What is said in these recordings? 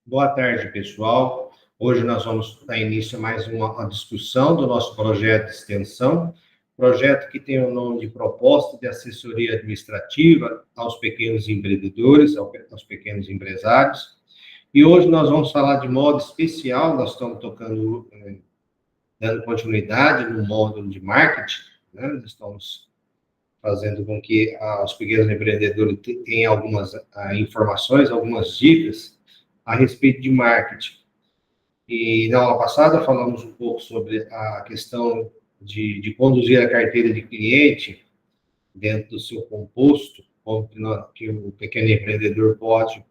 Boa tarde, pessoal. Hoje nós vamos dar início a mais uma discussão do nosso projeto de extensão, projeto que tem o nome de Proposta de Assessoria Administrativa aos Pequenos Empreendedores, aos pequenos empresários. E hoje nós vamos falar de modo especial, nós estamos dando continuidade no módulo de marketing, né? Nós estamos fazendo com que os pequenos empreendedores tenham algumas informações, algumas dicas a respeito de marketing. E na aula passada falamos um pouco sobre a questão de conduzir a carteira de cliente dentro do seu composto, como que o pequeno empreendedor pode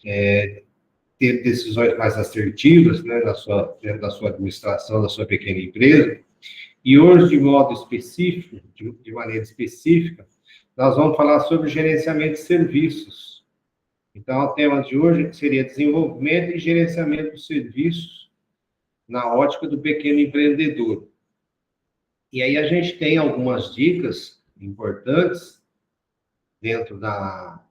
ter decisões mais assertivas, né, dentro da sua administração, da sua pequena empresa. E hoje, de modo específico, de maneira específica, nós vamos falar sobre gerenciamento de serviços. Então, o tema de hoje seria desenvolvimento e gerenciamento de serviços na ótica do pequeno empreendedor. E aí a gente tem algumas dicas importantes dentro da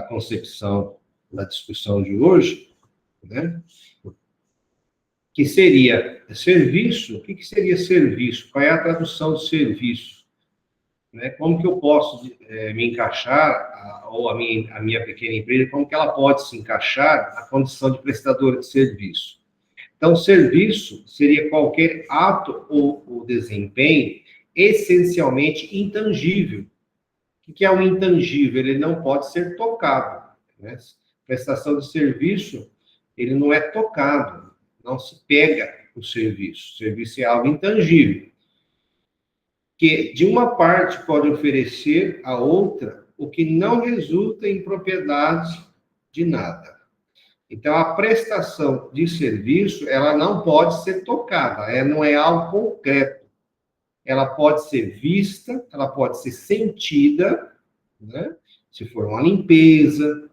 concepção da discussão de hoje, né? Que seria serviço. O que seria serviço? Qual é a tradução de serviço? Né? Como que eu posso me encaixar, ou a minha pequena empresa, como que ela pode se encaixar na condição de prestadora de serviço? Então, serviço seria qualquer ato ou desempenho essencialmente intangível. O que é o intangível? Ele não pode ser tocado, né? Prestação de serviço, ele não é tocado, não se pega o serviço. O serviço é algo intangível, que de uma parte pode oferecer a outra o que não resulta em propriedade de nada. Então, a prestação de serviço, ela não pode ser tocada, ela não é algo concreto. Ela pode ser vista, ela pode ser sentida, né? Se for uma limpeza,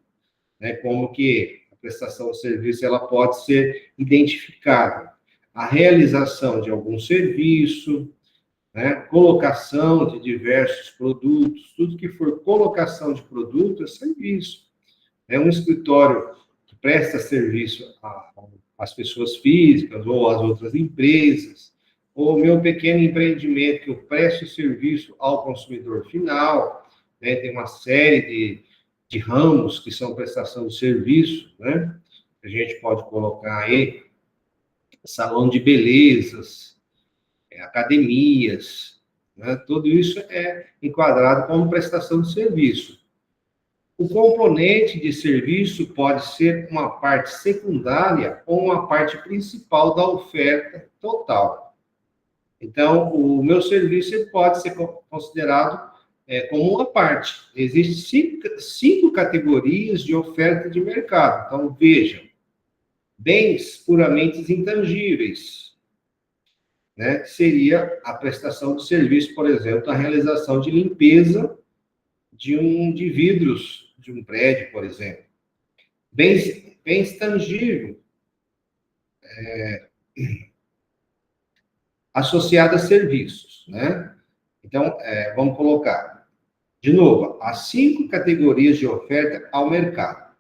né? Como que a prestação de serviço, ela pode ser identificada. A realização de algum serviço, né? Colocação de diversos produtos, tudo que for colocação de produto é serviço. É um escritório que presta serviço às pessoas físicas ou às outras empresas, ou meu pequeno empreendimento que eu presto serviço ao consumidor final, né? Tem uma série de ramos que são prestação de serviço, né? A gente pode colocar aí salão de belezas, academias, né? Tudo isso é enquadrado como prestação de serviço. O componente de serviço pode ser uma parte secundária ou uma parte principal da oferta total. Então, o meu serviço pode ser considerado como uma parte. Existem cinco categorias de oferta de mercado. Então, vejam, bens puramente intangíveis, né? Seria a prestação de serviço, por exemplo, a realização de limpeza de vidros de um prédio, por exemplo. Bens tangíveis, associados a serviços, né? Então, vamos colocar, de novo, as cinco categorias de oferta ao mercado.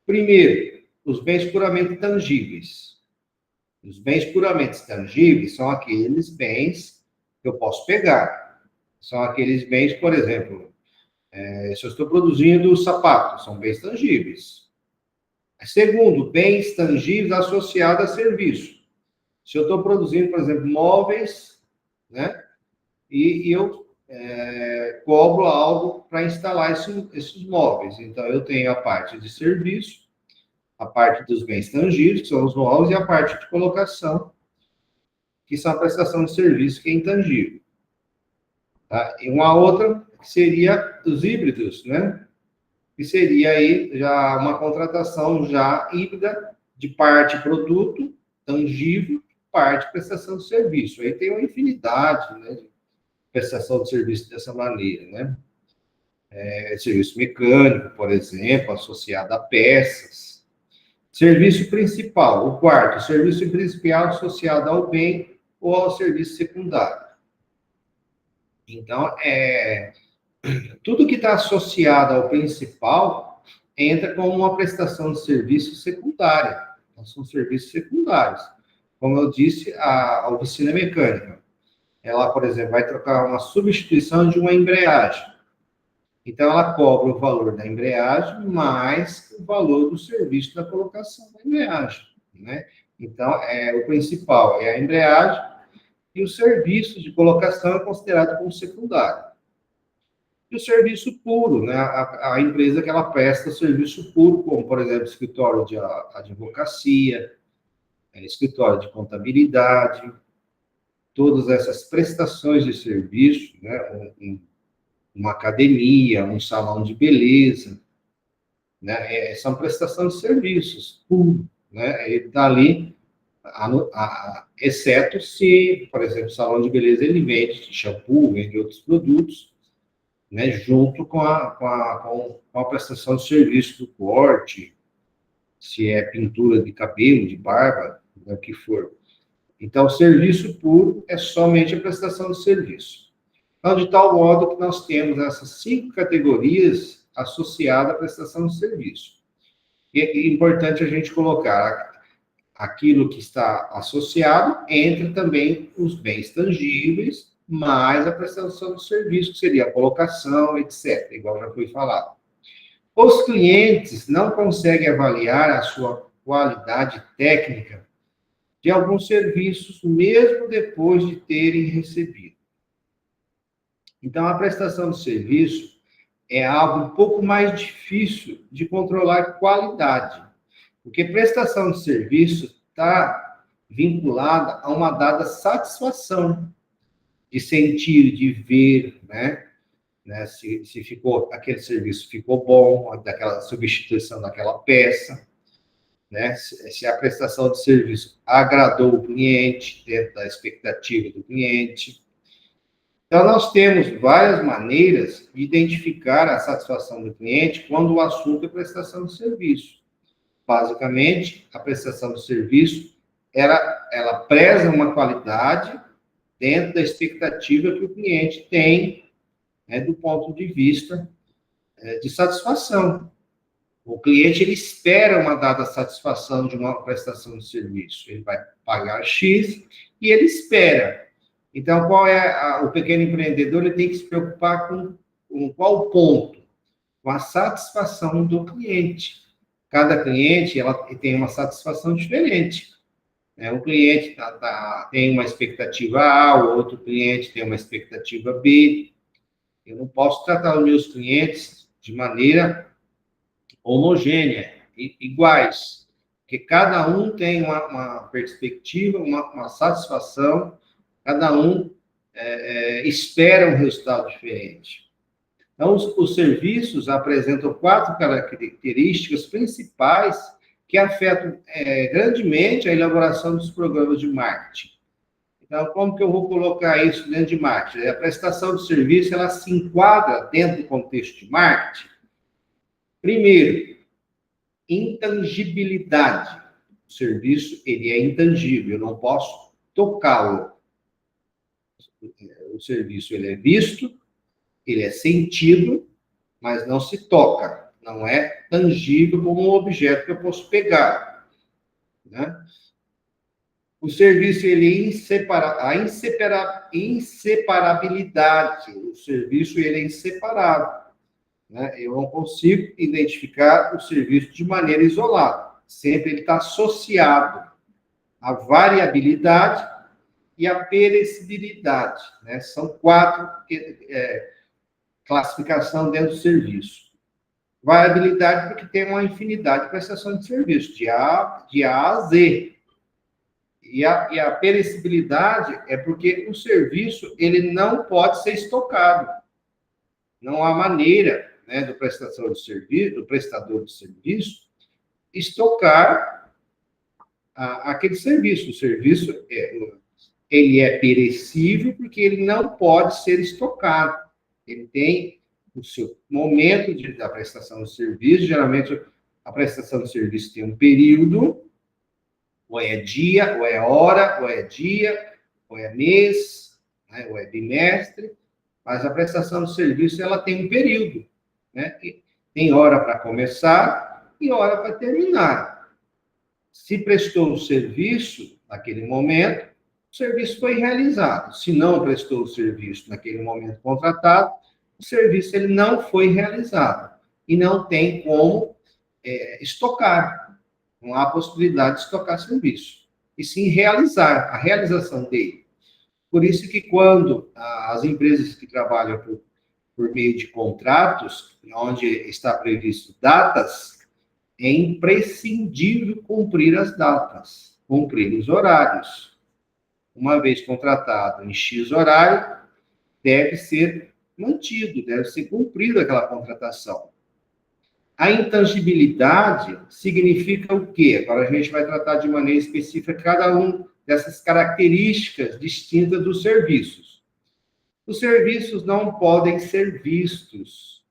Primeiro, os bens puramente tangíveis. Os bens puramente tangíveis são aqueles bens que eu posso pegar. São aqueles bens, por exemplo, se eu estou produzindo sapatos, são bens tangíveis. Segundo, bens tangíveis associados a serviço. Se eu estou produzindo, por exemplo, móveis, né? E eu cobro algo para instalar esses móveis. Então, eu tenho a parte de serviço, a parte dos bens tangíveis, que são os móveis, e a parte de colocação, que são a prestação de serviço, que é intangível. Tá? E uma outra que seria os híbridos, né? Que seria aí já uma contratação já híbrida de parte produto, tangível, parte prestação de serviço. Aí tem uma infinidade, né, de prestação de serviço dessa maneira, né? Serviço mecânico, por exemplo, associado a peças. Serviço principal, o quarto, serviço principal associado ao bem ou ao serviço secundário. Então, tudo que está associado ao principal entra como uma prestação de serviço secundária. Então, são serviços secundários. Como eu disse, a oficina mecânica, ela, por exemplo, vai trocar uma substituição de uma embreagem. Então, ela cobra o valor da embreagem mais o valor do serviço da colocação da embreagem, né? Então, o principal é a embreagem e o serviço de colocação é considerado como secundário. E o serviço puro, né? A empresa que ela presta serviço puro, como, por exemplo, escritório de advocacia, escritório de contabilidade, todas essas prestações de serviço, né? Uma academia, um salão de beleza, né? São prestação de serviços puro, né? Ele está ali, exceto se, por exemplo, o salão de beleza ele vende shampoo, vende outros produtos, né, junto com a prestação de serviço do corte, se é pintura de cabelo, de barba, né, o que for. Então, o serviço puro é somente a prestação de serviço. Então, de tal modo que nós temos essas 5 categorias associadas à prestação de serviço. E é importante a gente colocar aquilo que está associado, entre também os bens tangíveis, mais a prestação de serviço, que seria a colocação, etc., igual já foi falado. Os clientes não conseguem avaliar a sua qualidade técnica de alguns serviços, mesmo depois de terem recebido. Então, a prestação de serviço é algo um pouco mais difícil de controlar qualidade, porque prestação de serviço está vinculada a uma dada satisfação de sentir, de ver, né? Se ficou, aquele serviço ficou bom, daquela substituição daquela peça, né? Se a prestação de serviço agradou o cliente, dentro da expectativa do cliente. Então, nós temos várias maneiras de identificar a satisfação do cliente quando o assunto é prestação de serviço. Basicamente, a prestação de serviço, ela preza uma qualidade dentro da expectativa que o cliente tem, né, do ponto de vista de satisfação. O cliente, ele espera uma dada satisfação de uma prestação de serviço. Ele vai pagar X e ele espera. Então, qual é o pequeno empreendedor? Ele tem que se preocupar com qual ponto? Com a satisfação do cliente. Cada cliente ela tem uma satisfação diferente. Um cliente tem uma expectativa A, o outro cliente tem uma expectativa B. Eu não posso tratar os meus clientes de maneira homogênea, iguais, porque cada um tem uma perspectiva, uma satisfação, cada um espera um resultado diferente. Então, os serviços apresentam 4 características principais que afetam grandemente a elaboração dos programas de marketing. Então, como que eu vou colocar isso dentro de marketing? A prestação de serviço, ela se enquadra dentro do contexto de marketing. Primeiro, intangibilidade. O serviço, ele é intangível, eu não posso tocá-lo. O serviço, ele é visto, ele é sentido, mas não se toca. Não é tangível como um objeto que eu posso pegar, né? O serviço, ele a inseparabilidade. O serviço, ele é inseparável, né? Eu não consigo identificar o serviço de maneira isolada. Sempre ele está associado à variabilidade e à perecibilidade, né? São 4 classificações dentro do serviço. Variabilidade porque tem uma infinidade de prestações de serviço, de A a Z. E a perecibilidade é porque o serviço, ele não pode ser estocado. Não há maneira, né, do prestador de serviço, estocar aquele serviço. O serviço, ele é perecível porque ele não pode ser estocado. Ele tem o seu momento da prestação de serviço. Geralmente, a prestação de serviço tem um período, ou é dia, ou é hora, ou é dia, ou é mês, né, ou é bimestre, mas a prestação de serviço, ela tem um período, né? E Tem hora para começar e hora para terminar. Se prestou o serviço naquele momento, o serviço foi realizado. Se não prestou o serviço naquele momento contratado, o serviço ele não foi realizado. E não tem como estocar. Não há possibilidade de estocar serviço. E sim realizar, a realização dele. Por isso que quando as empresas que trabalham por meio de contratos, onde está previsto datas, é imprescindível cumprir as datas, cumprir os horários. Uma vez contratado em X horário, deve ser mantido, deve ser cumprida aquela contratação. A intangibilidade significa o quê? Agora a gente vai tratar de maneira específica cada um dessas características distintas dos serviços. Os serviços não podem ser vistos,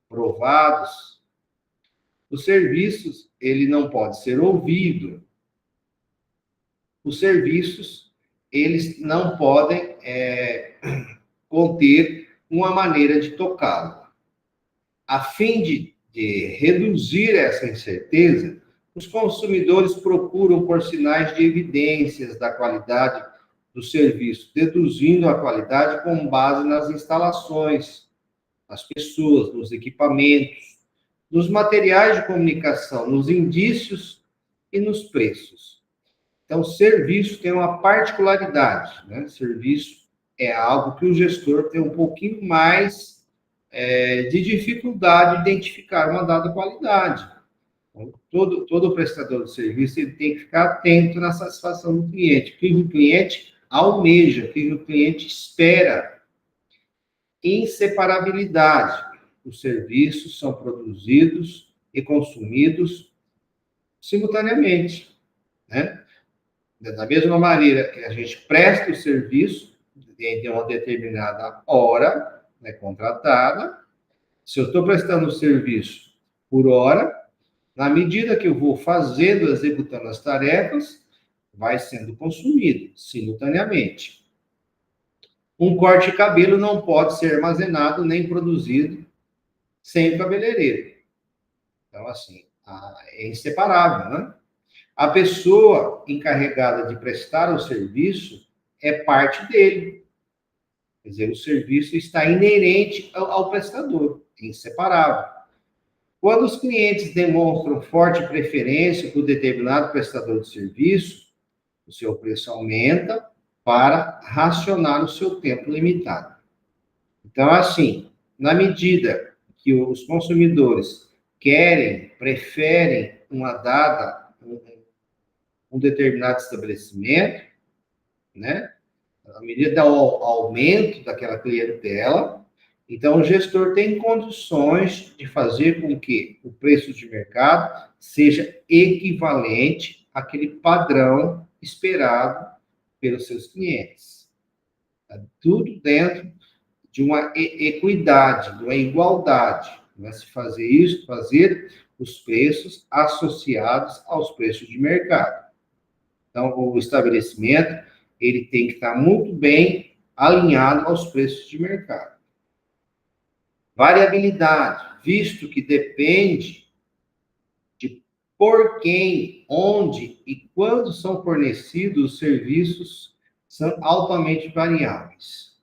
provados. Os serviços, ele não pode ser ouvido. Os serviços, eles não podem conter uma maneira de tocá-lo. A fim de reduzir essa incerteza, os consumidores procuram por sinais de evidências da qualidade do serviço, deduzindo a qualidade com base nas instalações, nas pessoas, nos equipamentos, nos materiais de comunicação, nos indícios e nos preços. Então, serviço tem uma particularidade, né? Serviço é algo que o gestor tem um pouquinho mais de dificuldade de identificar uma dada qualidade. Então, todo prestador de serviço ele tem que ficar atento na satisfação do cliente, o que o cliente almeja, o que o cliente espera. Inseparabilidade. Os serviços são produzidos e consumidos simultaneamente, né? Da mesma maneira que a gente presta o serviço de uma determinada hora, né, contratada, se eu estou prestando o serviço por hora, na medida que eu vou fazendo, executando as tarefas, vai sendo consumido simultaneamente. Um corte de cabelo não pode ser armazenado nem produzido sem o cabeleireiro. Então, assim, é inseparável, né? A pessoa encarregada de prestar o serviço é parte dele. Quer dizer, o serviço está inerente ao prestador, é inseparável. Quando os clientes demonstram forte preferência por determinado prestador de serviço, o seu preço aumenta para racionar o seu tempo limitado. Então, assim, na medida que os consumidores preferem um determinado estabelecimento, né? À medida do aumento daquela clientela, então o gestor tem condições de fazer com que o preço de mercado seja equivalente àquele padrão esperado pelos seus clientes. Tá tudo dentro de uma equidade, de uma igualdade. Não é se fazer isso, fazer os preços associados aos preços de mercado. Então, o estabelecimento, ele tem que estar muito bem alinhado aos preços de mercado. Variabilidade, visto que depende de por quem, onde e quando são fornecidos os serviços, são altamente variáveis.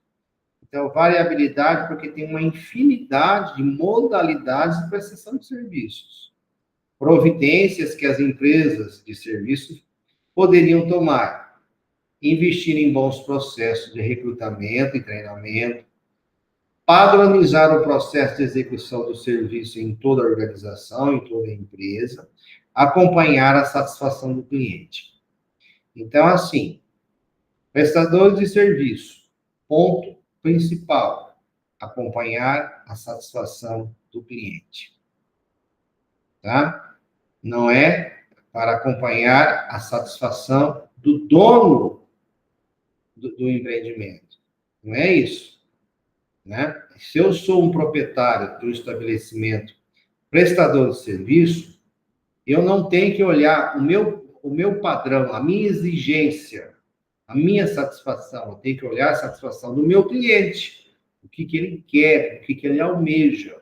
Então, variabilidade porque tem uma infinidade de modalidades de prestação de serviços. Providências que as empresas de serviços poderiam tomar. Investir em bons processos de recrutamento e treinamento, padronizar o processo de execução do serviço em toda a organização, em toda a empresa, acompanhar a satisfação do cliente. Então, assim, prestadores de serviço, ponto principal, acompanhar a satisfação do cliente. Tá? Não é para acompanhar a satisfação do dono do empreendimento. Não é isso. Né? Se eu sou um proprietário do estabelecimento prestador de serviço, eu não tenho que olhar o meu padrão, a minha exigência, a minha satisfação. Eu tenho que olhar a satisfação do meu cliente, o que ele quer, o que ele almeja.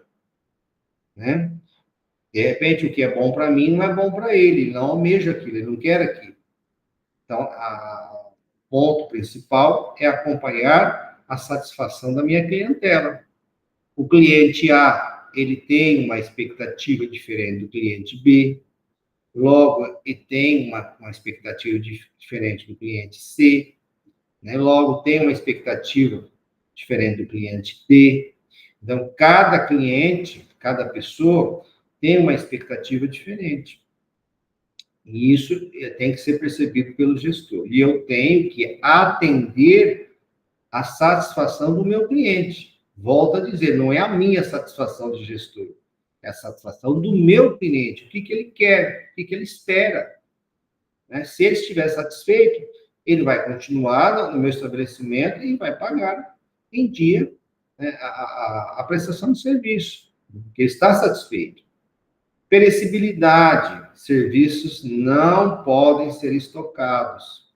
Né? De repente, o que é bom para mim não é bom para ele, ele não almeja aquilo, ele não quer aquilo. Então, o ponto principal é acompanhar a satisfação da minha clientela. O cliente A, ele tem uma expectativa diferente do cliente B, logo, ele tem uma expectativa diferente do cliente C, né? Logo, tem uma expectativa diferente do cliente D. Então, cada cliente, cada pessoa tem uma expectativa diferente. E isso tem que ser percebido pelo gestor. E eu tenho que atender a satisfação do meu cliente. Volto a dizer, não é a minha satisfação de gestor, é a satisfação do meu cliente. O que ele quer, o que ele espera. Né? Se ele estiver satisfeito, ele vai continuar no meu estabelecimento e vai pagar em dia, né, a prestação de serviço, porque está satisfeito. Perecibilidade. Serviços não podem ser estocados.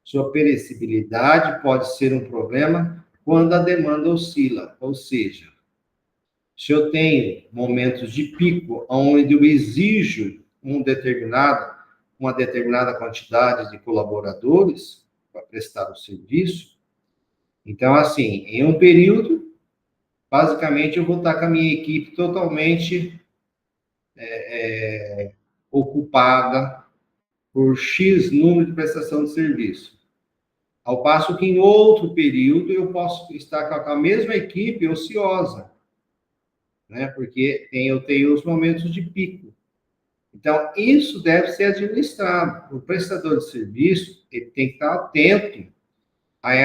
Sua perecibilidade pode ser um problema quando a demanda oscila, ou seja, se eu tenho momentos de pico onde eu exijo uma determinada quantidade de colaboradores para prestar o serviço, então, assim, em um período, basicamente, eu vou estar com a minha equipe totalmente ocupada por X número de prestação de serviço. Ao passo que em outro período eu posso estar com a mesma equipe ociosa, né? Porque eu tenho os momentos de pico. Então, isso deve ser administrado. O prestador de serviço ele tem que estar atento a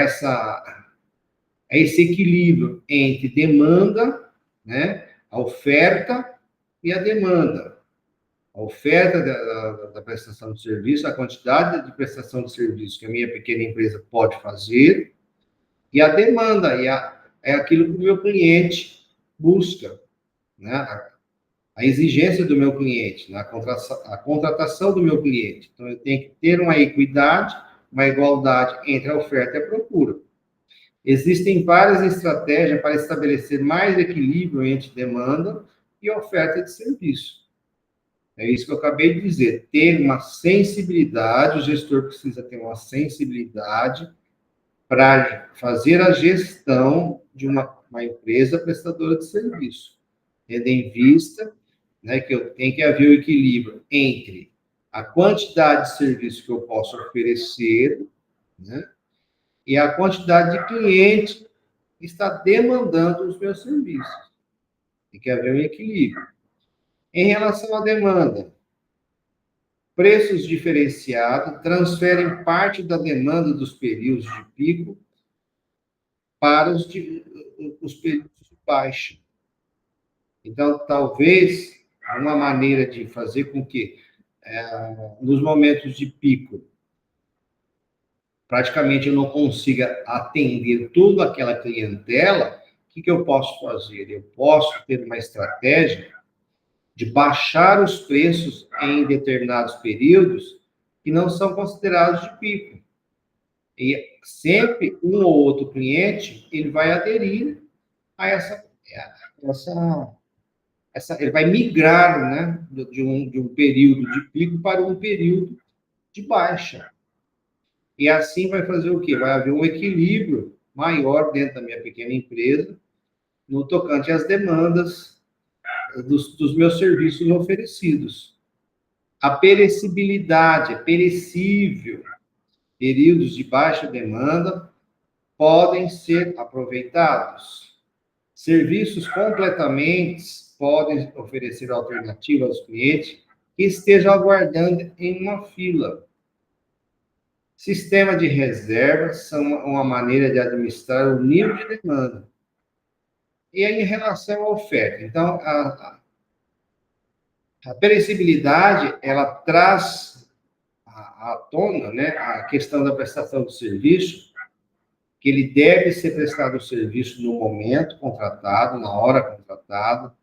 esse equilíbrio entre demanda, né? A oferta e a demanda. A oferta da prestação de serviço, a quantidade de prestação de serviço que a minha pequena empresa pode fazer, e a demanda, é aquilo que o meu cliente busca, né? A exigência do meu cliente, né? A contratação do meu cliente. Então, eu tenho que ter uma equidade, uma igualdade entre a oferta e a procura. Existem várias estratégias para estabelecer mais equilíbrio entre demanda e oferta de serviço. É isso que eu acabei de dizer. Ter uma sensibilidade, o gestor precisa ter uma sensibilidade para fazer a gestão de uma empresa prestadora de serviço, tendo em vista, né, que tem que haver o equilíbrio entre a quantidade de serviço que eu posso oferecer, né, e a quantidade de clientes que está demandando os meus serviços. Tem que haver um equilíbrio. Em relação à demanda, preços diferenciados transferem parte da demanda dos períodos de pico para os períodos de baixa. Então, talvez uma maneira de fazer com que, nos momentos de pico, praticamente eu não consiga atender toda aquela clientela, o que eu posso fazer? Eu posso ter uma estratégia de baixar os preços em determinados períodos que não são considerados de pico. E sempre um ou outro cliente, ele vai aderir a ele vai migrar, né, de um período de pico para um período de baixa. E assim vai fazer o quê? Vai haver um equilíbrio maior dentro da minha pequena empresa no tocante às demandas dos meus serviços oferecidos. A perecibilidade, é perecível. Períodos de baixa demanda podem ser aproveitados. Serviços completamente podem oferecer alternativa aos clientes que estejam aguardando em uma fila. Sistema de reservas são uma maneira de administrar o nível de demanda. E aí, em relação à oferta, então, a perecibilidade, ela traz à tona, né, a questão da prestação de serviço, que ele deve ser prestado o serviço no momento contratado, na hora contratada.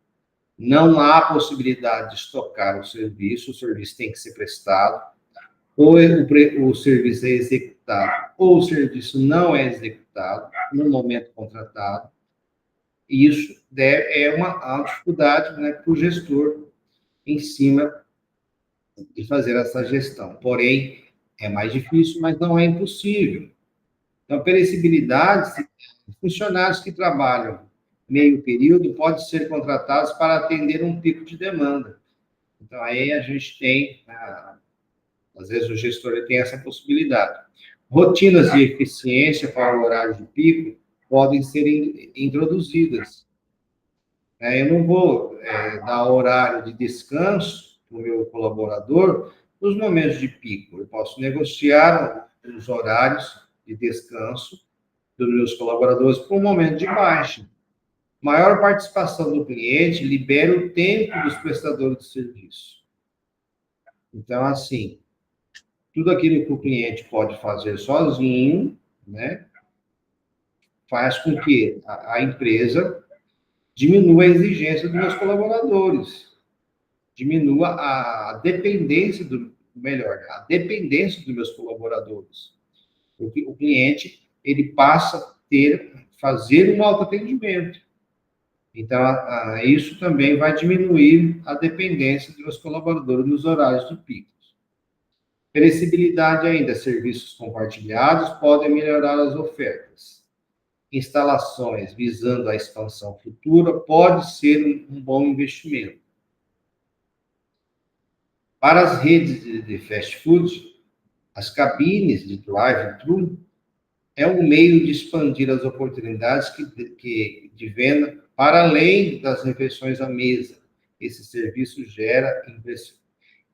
Não há possibilidade de estocar o serviço tem que ser prestado. Ou o serviço é executado, ou o serviço não é executado no momento contratado. E isso é uma dificuldade, né, para o gestor em cima de fazer essa gestão. Porém, é mais difícil, mas não é impossível. Então, perecibilidade, funcionários que trabalham meio período podem ser contratados para atender um pico de demanda. Então, aí a gente tem, às vezes o gestor tem essa possibilidade. Rotinas de eficiência para o horário de pico podem ser introduzidas. Eu não vou dar horário de descanso para o meu colaborador nos momentos de pico. Eu posso negociar os horários de descanso dos meus colaboradores para um momento de baixa. Maior participação do cliente libera o tempo dos prestadores de serviço. Então, assim, tudo aquilo que o cliente pode fazer sozinho, né, faz com que a empresa diminua a exigência dos meus colaboradores, diminua a dependência a dependência dos meus colaboradores. Porque o cliente, ele passa a fazer um autoatendimento. Então, isso também vai diminuir a dependência dos meus colaboradores nos horários de pico. Perecibilidade ainda, serviços compartilhados podem melhorar as ofertas. Instalações visando a expansão futura pode ser um bom investimento. Para as redes de fast food, as cabines de drive-thru é um meio de expandir as oportunidades de venda para além das refeições à mesa. Esse serviço gera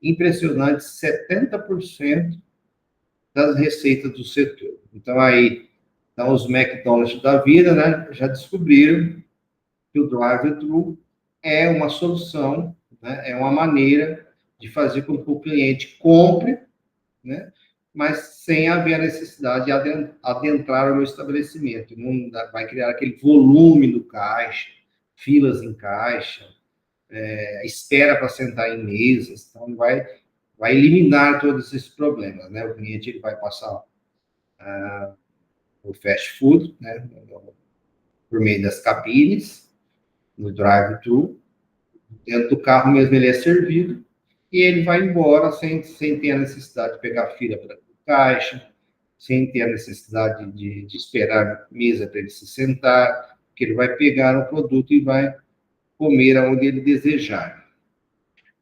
impressionantes 70% das receitas do setor. Então, aí, os McDonald's da vida, né, já descobriram que o drive-thru é uma solução, né, é uma maneira de fazer com que o cliente compre, né, mas sem haver a necessidade de adentrar o meu estabelecimento. Não vai criar aquele volume no caixa, filas em caixa, espera para sentar em mesas. Então, vai eliminar todos esses problemas, né? O cliente ele vai passar o fast food, né, por meio das cabines, no drive-thru, dentro do carro mesmo ele é servido, e ele vai embora sem ter a necessidade de pegar fila para caixa, sem ter a necessidade de esperar a mesa para ele se sentar, porque ele vai pegar o produto e vai comer aonde ele desejar.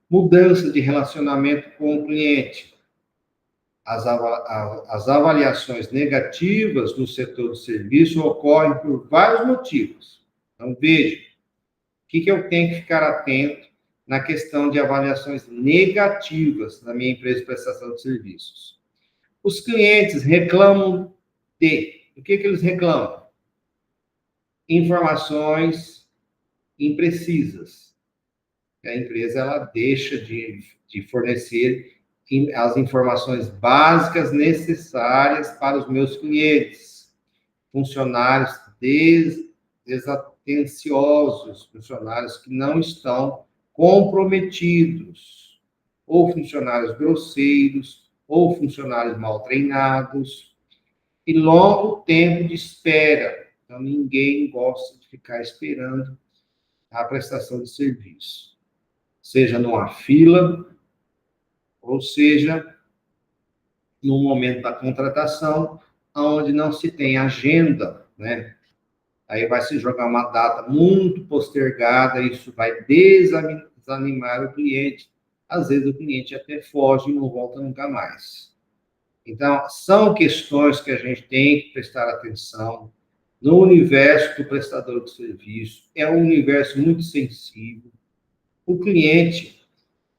Mudança de relacionamento com o cliente. As avaliações negativas no setor do serviço ocorrem por vários motivos. Então, veja, o que eu tenho que ficar atento na questão de avaliações negativas na minha empresa de prestação de serviços. Os clientes reclamam o que eles reclamam? Informações imprecisas. A empresa ela deixa de fornecer as informações básicas necessárias para os meus clientes. Funcionários desatenciosos, funcionários que não estão comprometidos, ou funcionários grosseiros, ou funcionários mal treinados, e longo tempo de espera. Então, ninguém gosta de ficar esperando a prestação de serviço, seja numa fila, ou seja, no momento da contratação, onde não se tem agenda, né? Aí vai se jogar uma data muito postergada, isso vai desanimar o cliente. Às vezes o cliente até foge e não volta nunca mais. Então, são questões que a gente tem que prestar atenção no universo do prestador de serviço. É um universo muito sensível. O cliente,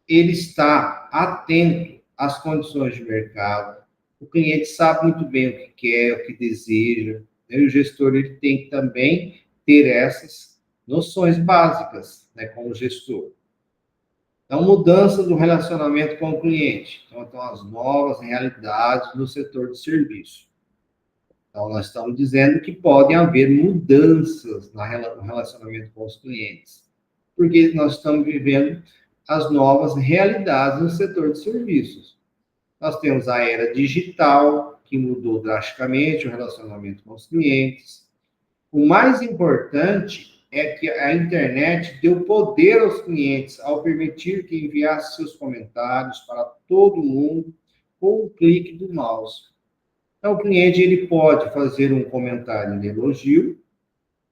ele está atento às condições de mercado. O cliente sabe muito bem o que quer, o que deseja. E o gestor ele tem que também ter essas noções básicas, né, como gestor. Então, mudança do relacionamento com o cliente. Então, as novas realidades no setor de serviço. Então, nós estamos dizendo que podem haver mudanças no relacionamento com os clientes, porque nós estamos vivendo as novas realidades no setor de serviços. Nós temos a era digital, que mudou drasticamente o relacionamento com os clientes. O mais importante é que a internet deu poder aos clientes ao permitir que enviasse seus comentários para todo mundo com um clique do mouse. Então, o cliente ele pode fazer um comentário de elogio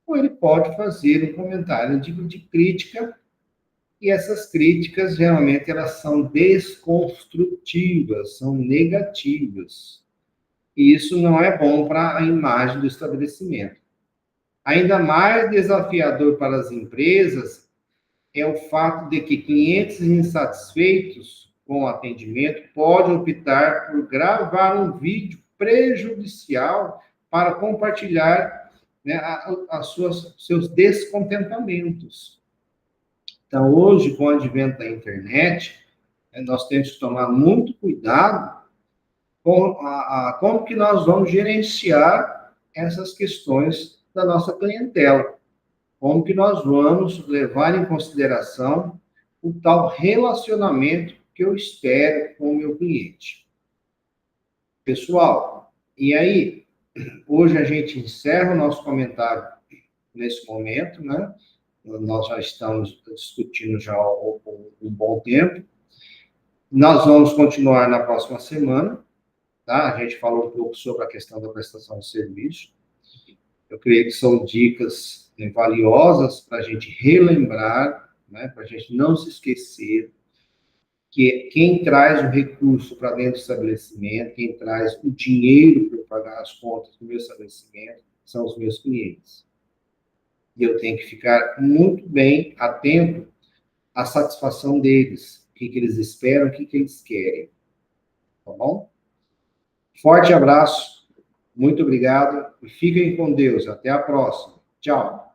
ou ele pode fazer um comentário de crítica, e essas críticas, geralmente, elas são desconstrutivas, são negativas. E isso não é bom para a imagem do estabelecimento. Ainda mais desafiador para as empresas é o fato de que clientes insatisfeitos com o atendimento podem optar por gravar um vídeo prejudicial para compartilhar, né, seus descontentamentos. Então, hoje, com o advento da internet, nós temos que tomar muito cuidado com como que nós vamos gerenciar essas questões da nossa clientela. Como que nós vamos levar em consideração o tal relacionamento que eu espero com o meu cliente. Pessoal, e aí, hoje a gente encerra o nosso comentário nesse momento, né? Nós já estamos discutindo já há um bom tempo. Nós vamos continuar na próxima semana, tá? A gente falou um pouco sobre a questão da prestação de serviço. Eu creio que são dicas valiosas para a gente relembrar, né? Para a gente não se esquecer que quem traz o recurso para dentro do estabelecimento, quem traz o dinheiro para pagar as contas do meu estabelecimento, são os meus clientes. E eu tenho que ficar muito bem atento à satisfação deles, o que eles esperam, o que eles querem. Tá bom? Forte abraço, muito obrigado e fiquem com Deus. Até a próxima. Tchau.